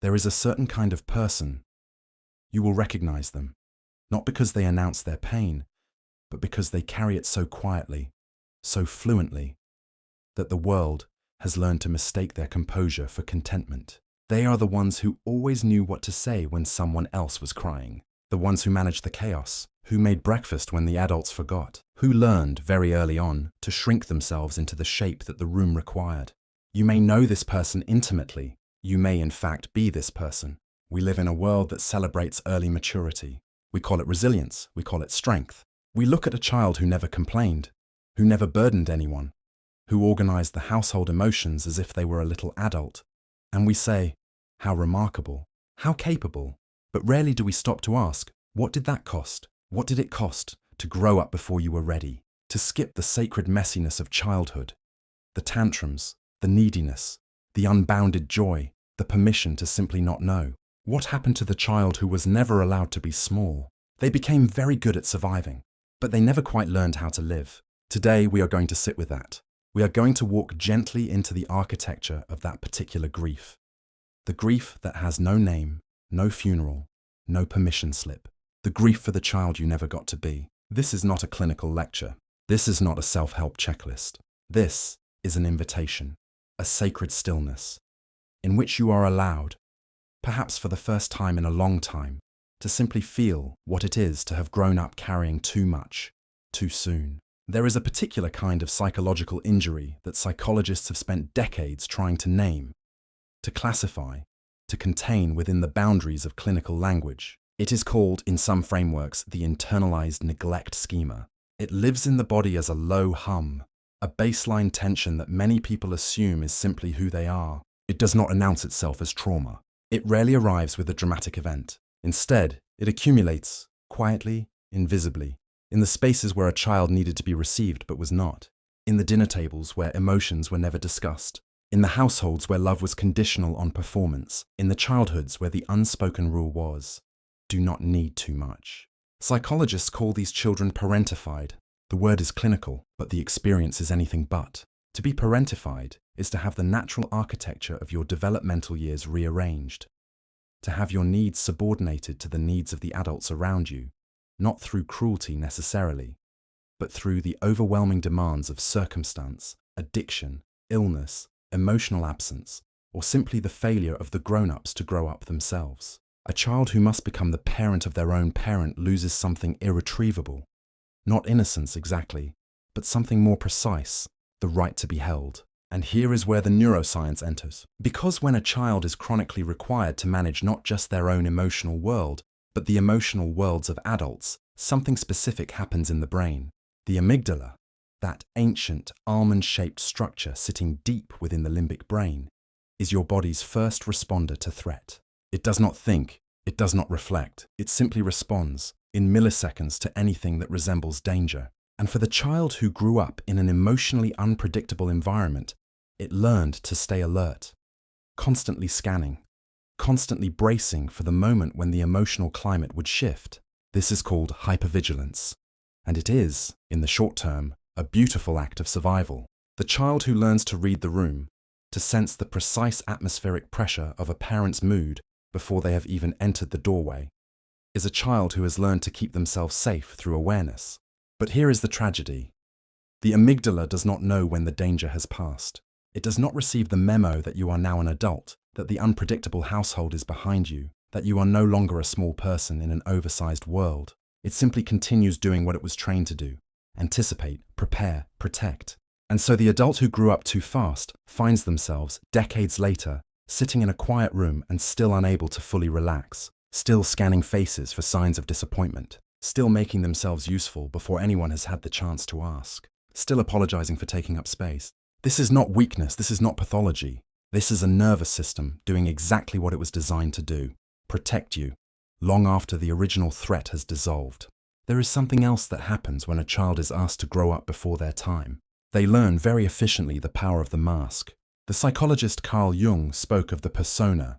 There is a certain kind of person. You will recognize them, not because they announce their pain, but because they carry it so quietly, so fluently, that the world has learned to mistake their composure for contentment. They are the ones who always knew what to say when someone else was crying, the ones who managed the chaos, who made breakfast when the adults forgot, who learned very early on to shrink themselves into the shape that the room required. You may know this person intimately. You may in fact be this person. We live in a world that celebrates early maturity. We call it resilience. We call it strength. We look at a child who never complained, who never burdened anyone, who organized the household emotions as if they were a little adult, and we say, how remarkable, how capable. But rarely do we stop to ask, what did that cost? What did it cost to grow up before you were ready? To skip the sacred messiness of childhood, the tantrums, the neediness, the unbounded joy, the permission to simply not know. What happened to the child who was never allowed to be small? They became very good at surviving, but they never quite learned how to live. Today we are going to sit with that. We are going to walk gently into the architecture of that particular grief. The grief that has no name, no funeral, no permission slip. The grief for the child you never got to be. This is not a clinical lecture. This is not a self-help checklist. This is an invitation, a sacred stillness, in which you are allowed, perhaps for the first time in a long time, to simply feel what it is to have grown up carrying too much, too soon. There is a particular kind of psychological injury that psychologists have spent decades trying to name, to classify, to contain within the boundaries of clinical language. It is called, in some frameworks, the internalized neglect schema. It lives in the body as a low hum, a baseline tension that many people assume is simply who they are. It does not announce itself as trauma. It rarely arrives with a dramatic event. Instead, it accumulates, quietly, invisibly, in the spaces where a child needed to be received but was not, in the dinner tables where emotions were never discussed, in the households where love was conditional on performance, in the childhoods where the unspoken rule was, do not need too much. Psychologists call these children parentified. The word is clinical, but the experience is anything but. To be parentified is to have the natural architecture of your developmental years rearranged, to have your needs subordinated to the needs of the adults around you, not through cruelty necessarily, but through the overwhelming demands of circumstance, addiction, illness, emotional absence, or simply the failure of the grown-ups to grow up themselves. A child who must become the parent of their own parent loses something irretrievable. Not innocence exactly, but something more precise, the right to be held. And here is where the neuroscience enters. Because when a child is chronically required to manage not just their own emotional world, but the emotional worlds of adults, something specific happens in the brain. The amygdala, that ancient almond-shaped structure sitting deep within the limbic brain, is your body's first responder to threat. It does not think, it does not reflect, it simply responds in milliseconds to anything that resembles danger. And for the child who grew up in an emotionally unpredictable environment, it learned to stay alert, constantly scanning, constantly bracing for the moment when the emotional climate would shift. This is called hypervigilance. And it is, in the short term, a beautiful act of survival. The child who learns to read the room, to sense the precise atmospheric pressure of a parent's mood before they have even entered the doorway, is a child who has learned to keep themselves safe through awareness. But here is the tragedy. The amygdala does not know when the danger has passed. It does not receive the memo that you are now an adult, that the unpredictable household is behind you, that you are no longer a small person in an oversized world. It simply continues doing what it was trained to do: anticipate, prepare, protect. And so the adult who grew up too fast finds themselves, decades later, sitting in a quiet room and still unable to fully relax, still scanning faces for signs of disappointment, still making themselves useful before anyone has had the chance to ask, still apologizing for taking up space. This is not weakness, this is not pathology. This is a nervous system doing exactly what it was designed to do: protect you, long after the original threat has dissolved. There is something else that happens when a child is asked to grow up before their time. They learn very efficiently the power of the mask. The psychologist Carl Jung spoke of the persona,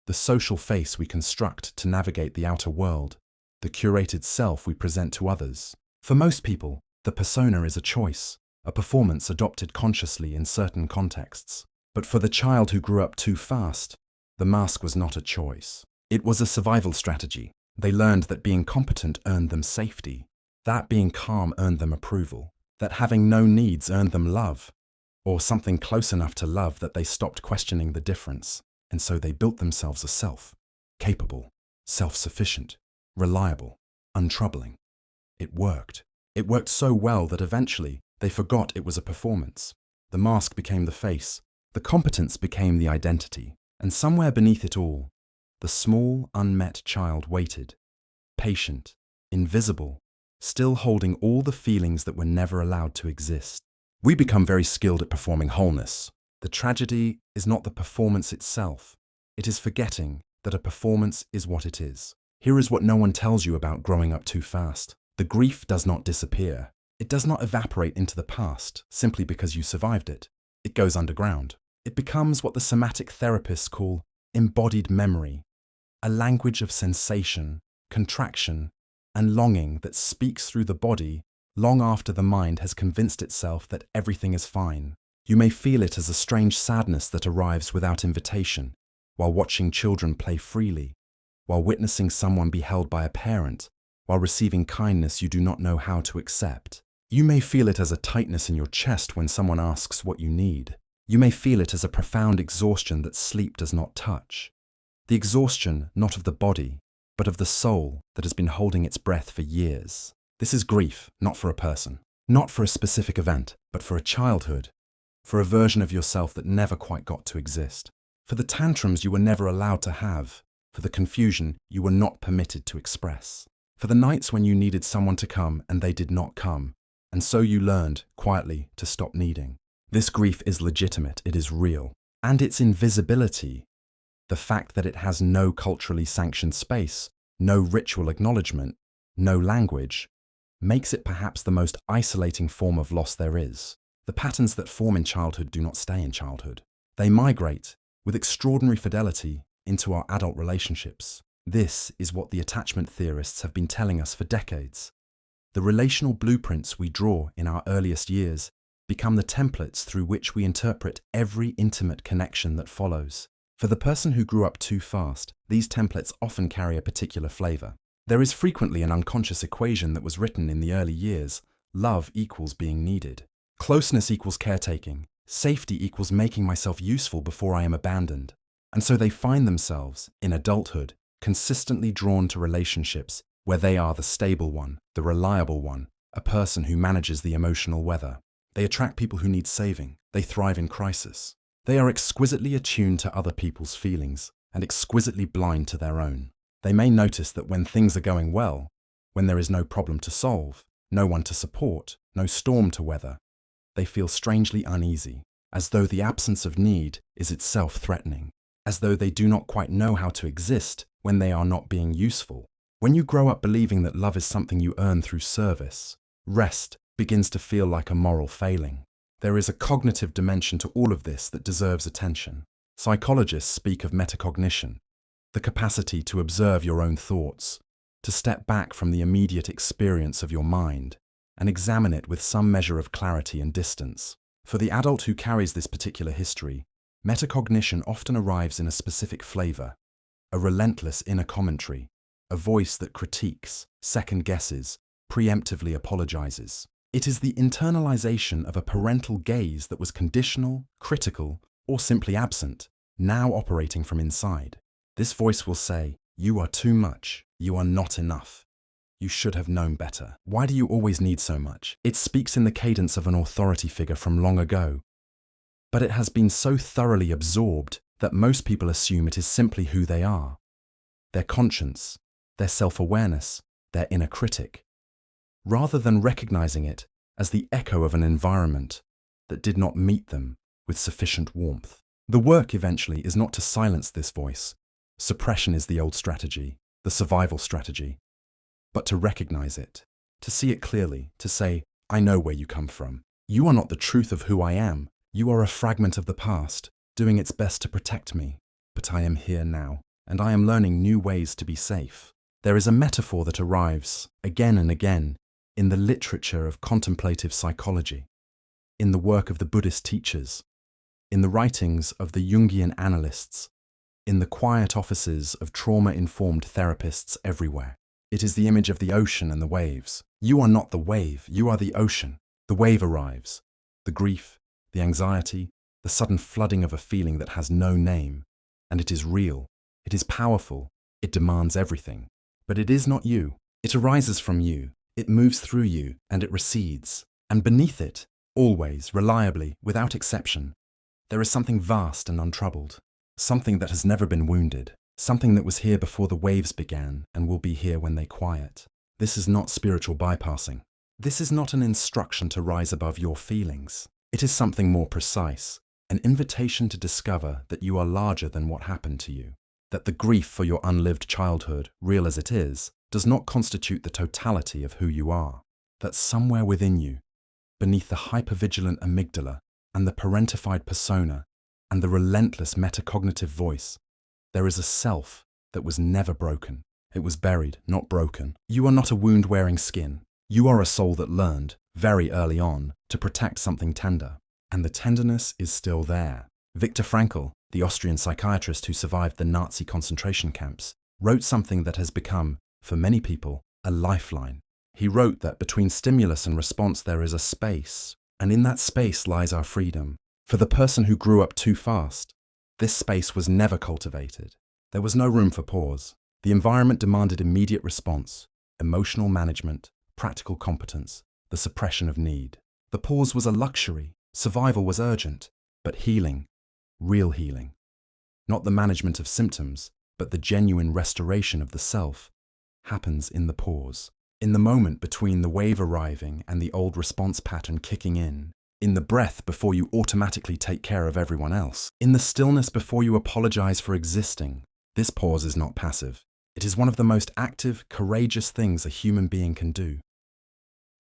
the social face we construct to navigate the outer world, the curated self we present to others. For most people, the persona is a choice, a performance adopted consciously in certain contexts. But for the child who grew up too fast, The mask was not a choice. It was a survival strategy. They learned that being competent earned them safety, that being calm earned them approval, that having no needs earned them love, or something close enough to love that they stopped questioning the difference, and so they built themselves a self, capable, self-sufficient, reliable, untroubling. It worked. It worked so well that eventually they forgot it was a performance. The mask became the face, the competence became the identity, and somewhere beneath it all, the small, unmet child waited, patient, invisible, still holding all the feelings that were never allowed to exist. We become very skilled at performing wholeness. The tragedy is not the performance itself. It is forgetting that a performance is what it is. Here is what no one tells you about growing up too fast. The grief does not disappear. It does not evaporate into the past simply because you survived it. It goes underground. It becomes what the somatic therapists call embodied memory, a language of sensation, contraction, and longing that speaks through the body long after the mind has convinced itself that everything is fine. You may feel it as a strange sadness that arrives without invitation, while watching children play freely, while witnessing someone be held by a parent, while receiving kindness you do not know how to accept. You may feel it as a tightness in your chest when someone asks what you need. You may feel it as a profound exhaustion that sleep does not touch. The exhaustion not of the body, but of the soul that has been holding its breath for years. This is grief, not for a person, not for a specific event, but for a childhood, for a version of yourself that never quite got to exist, for the tantrums you were never allowed to have, for the confusion you were not permitted to express, for the nights when you needed someone to come and they did not come, and so you learned, quietly, to stop needing. This grief is legitimate, it is real, and its invisibility, the fact that it has no culturally sanctioned space, no ritual acknowledgement, no language, makes it perhaps the most isolating form of loss there is. The patterns that form in childhood do not stay in childhood. They migrate, with extraordinary fidelity, into our adult relationships. This is what the attachment theorists have been telling us for decades. The relational blueprints we draw in our earliest years become the templates through which we interpret every intimate connection that follows. For the person who grew up too fast, these templates often carry a particular flavor. There is frequently an unconscious equation that was written in the early years: love equals being needed. Closeness equals caretaking. Safety equals making myself useful before I am abandoned. And so they find themselves, in adulthood, consistently drawn to relationships where they are the stable one, the reliable one, a person who manages the emotional weather. They attract people who need saving. They thrive in crisis. They are exquisitely attuned to other people's feelings and exquisitely blind to their own. They may notice that when things are going well, when there is no problem to solve, no one to support, no storm to weather, they feel strangely uneasy, as though the absence of need is itself threatening, as though they do not quite know how to exist when they are not being useful. When you grow up believing that love is something you earn through service, rest begins to feel like a moral failing. There is a cognitive dimension to all of this that deserves attention. Psychologists speak of metacognition, the capacity to observe your own thoughts, to step back from the immediate experience of your mind and examine it with some measure of clarity and distance. For the adult who carries this particular history, metacognition often arrives in a specific flavor, a relentless inner commentary, a voice that critiques, second-guesses, preemptively apologizes. It is the internalization of a parental gaze that was conditional, critical, or simply absent, now operating from inside. This voice will say, "You are too much. You are not enough. You should have known better. Why do you always need so much?" It speaks in the cadence of an authority figure from long ago, but it has been so thoroughly absorbed that most people assume it is simply who they are, their conscience, their self-awareness, their inner critic, rather than recognizing it as the echo of an environment that did not meet them with sufficient warmth. The work eventually is not to silence this voice. Suppression is the old strategy, the survival strategy, but to recognize it, to see it clearly, to say, "I know where you come from. You are not the truth of who I am. You are a fragment of the past, doing its best to protect me. But I am here now, and I am learning new ways to be safe." There is a metaphor that arrives, again and again, in the literature of contemplative psychology, in the work of the Buddhist teachers, in the writings of the Jungian analysts, in the quiet offices of trauma-informed therapists everywhere. It is the image of the ocean and the waves. You are not the wave, you are the ocean. The wave arrives. The grief, the anxiety, the sudden flooding of a feeling that has no name. And it is real. It is powerful. It demands everything. But it is not you. It arises from you. It moves through you, and it recedes. And beneath it, always, reliably, without exception, there is something vast and untroubled. Something that has never been wounded. Something that was here before the waves began and will be here when they quiet. This is not spiritual bypassing. This is not an instruction to rise above your feelings. It is something more precise, an invitation to discover that you are larger than what happened to you. That the grief for your unlived childhood, real as it is, does not constitute the totality of who you are. That somewhere within you, beneath the hypervigilant amygdala and the parentified persona and the relentless metacognitive voice, there is a self that was never broken. It was buried, not broken. You are not a wound-wearing skin. You are a soul that learned, very early on, to protect something tender. And the tenderness is still there. Viktor Frankl, the Austrian psychiatrist who survived the Nazi concentration camps, wrote something that has become, for many people, a lifeline. He wrote that between stimulus and response there is a space, and in that space lies our freedom. For the person who grew up too fast, this space was never cultivated. There was no room for pause. The environment demanded immediate response, emotional management, practical competence, the suppression of need. The pause was a luxury. Survival was urgent. But healing, real healing, not the management of symptoms, but the genuine restoration of the self, happens in the pause. In the moment between the wave arriving and the old response pattern kicking in the breath before you automatically take care of everyone else, in the stillness before you apologize for existing. This pause is not passive. It is one of the most active, courageous things a human being can do.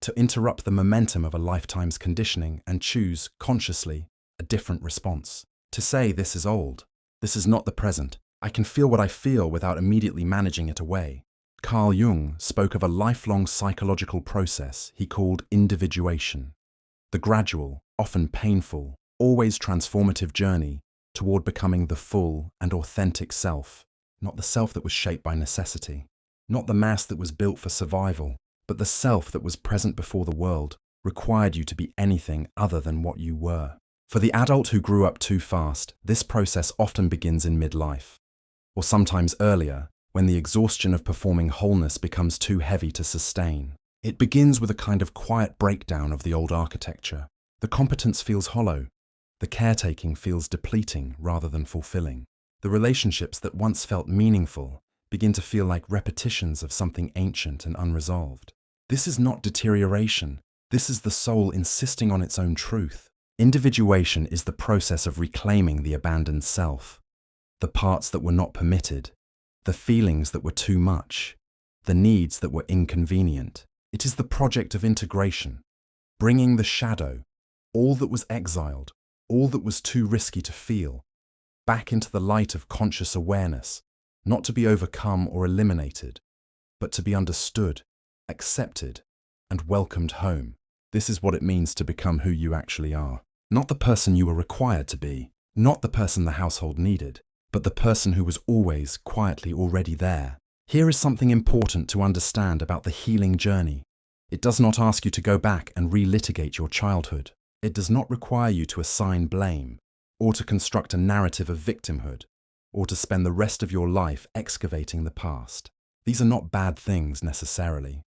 To interrupt the momentum of a lifetime's conditioning and choose, consciously, a different response. To say, this is old. This is not the present. I can feel what I feel without immediately managing it away. Carl Jung spoke of a lifelong psychological process he called individuation. The gradual, often painful, always transformative journey toward becoming the full and authentic self. Not the self that was shaped by necessity. Not the mass that was built for survival, but the self that was present before the world required you to be anything other than what you were. For the adult who grew up too fast, this process often begins in midlife, or sometimes earlier, when the exhaustion of performing wholeness becomes too heavy to sustain. It begins with a kind of quiet breakdown of the old architecture. The competence feels hollow. The caretaking feels depleting rather than fulfilling. The relationships that once felt meaningful begin to feel like repetitions of something ancient and unresolved. This is not deterioration. This is the soul insisting on its own truth. Individuation is the process of reclaiming the abandoned self, the parts that were not permitted, the feelings that were too much, the needs that were inconvenient. It is the project of integration, bringing the shadow, all that was exiled, all that was too risky to feel, back into the light of conscious awareness, not to be overcome or eliminated, but to be understood, accepted, and welcomed home. This is what it means to become who you actually are. Not the person you were required to be, not the person the household needed, but the person who was always quietly already there. Here is something important to understand about the healing journey. It does not ask you to go back and relitigate your childhood. It does not require you to assign blame, or to construct a narrative of victimhood, or to spend the rest of your life excavating the past. These are not bad things necessarily.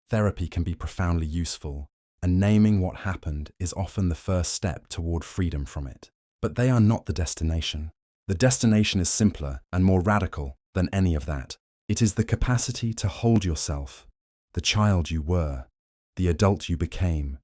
Therapy can be profoundly useful, and naming what happened is often the first step toward freedom from it. But they are not the destination. The destination is simpler and more radical than any of that. It is the capacity to hold yourself, the child you were, the adult you became,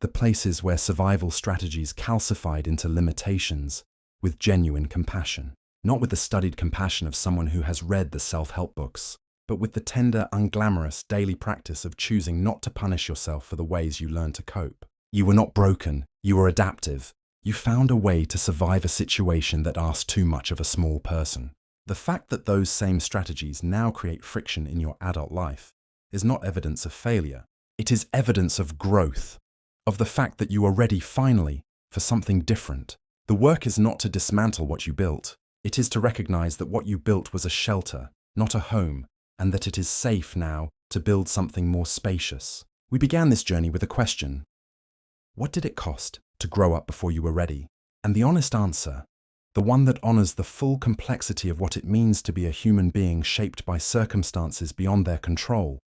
the places where survival strategies calcified into limitations with genuine compassion. Not with the studied compassion of someone who has read the self-help books, but with the tender, unglamorous daily practice of choosing not to punish yourself for the ways you learn to cope. You were not broken, you were adaptive. You found a way to survive a situation that asked too much of a small person. The fact that those same strategies now create friction in your adult life is not evidence of failure. It is evidence of growth, of the fact that you are ready finally for something different. The work is not to dismantle what you built. It is to recognize that what you built was a shelter, not a home, and that it is safe now to build something more spacious. We began this journey with a question. What did it cost to grow up before you were ready? And the honest answer, the one that honors the full complexity of what it means to be a human being shaped by circumstances beyond their control,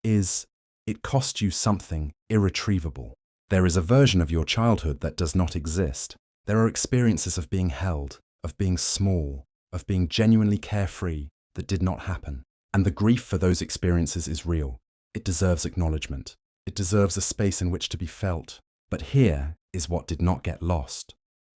is it cost you something irretrievable. There is a version of your childhood that does not exist. There are experiences of being held, of being small, of being genuinely carefree that did not happen. And the grief for those experiences is real. It deserves acknowledgement. It deserves a space in which to be felt. But here is what did not get lost.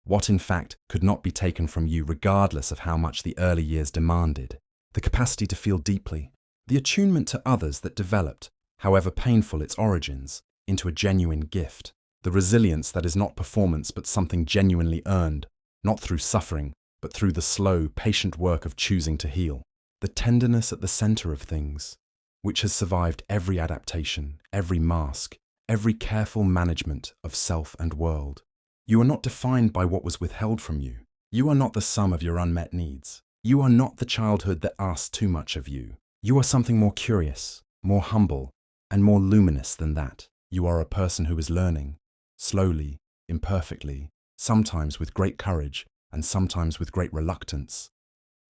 What in fact could not be taken from you regardless of how much the early years demanded. The capacity to feel deeply. The attunement to others that developed, however painful its origins, into a genuine gift. The resilience that is not performance but something genuinely earned, not through suffering, but through the slow, patient work of choosing to heal. The tenderness at the center of things, which has survived every adaptation, every mask, every careful management of self and world. You are not defined by what was withheld from you. You are not the sum of your unmet needs. You are not the childhood that asked too much of you. You are something more curious, more humble, and more luminous than that. You are a person who is learning, slowly, imperfectly, sometimes with great courage and sometimes with great reluctance,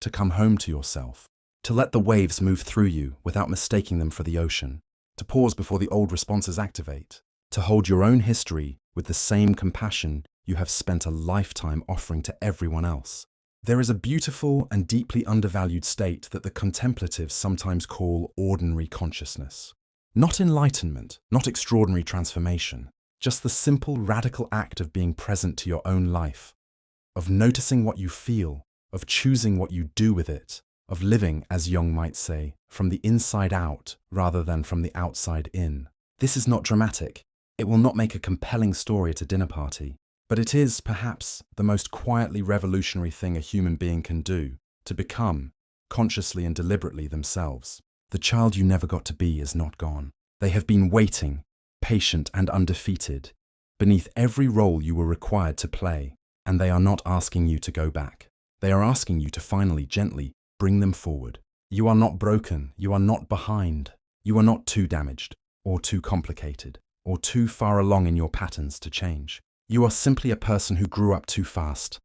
to come home to yourself, to let the waves move through you without mistaking them for the ocean, to pause before the old responses activate, to hold your own history with the same compassion you have spent a lifetime offering to everyone else. There is a beautiful and deeply undervalued state that the contemplatives sometimes call ordinary consciousness. Not enlightenment, not extraordinary transformation, just the simple, radical act of being present to your own life, of noticing what you feel, of choosing what you do with it, of living, as Jung might say, from the inside out rather than from the outside in. This is not dramatic. It will not make a compelling story at a dinner party, but it is, perhaps, the most quietly revolutionary thing a human being can do, to become, consciously and deliberately, themselves. The child you never got to be is not gone. They have been waiting, patient and undefeated, beneath every role you were required to play, and they are not asking you to go back. They are asking you to finally, gently, bring them forward. You are not broken, you are not behind, you are not too damaged, or too complicated, or too far along in your patterns to change. You are simply a person who grew up too fast,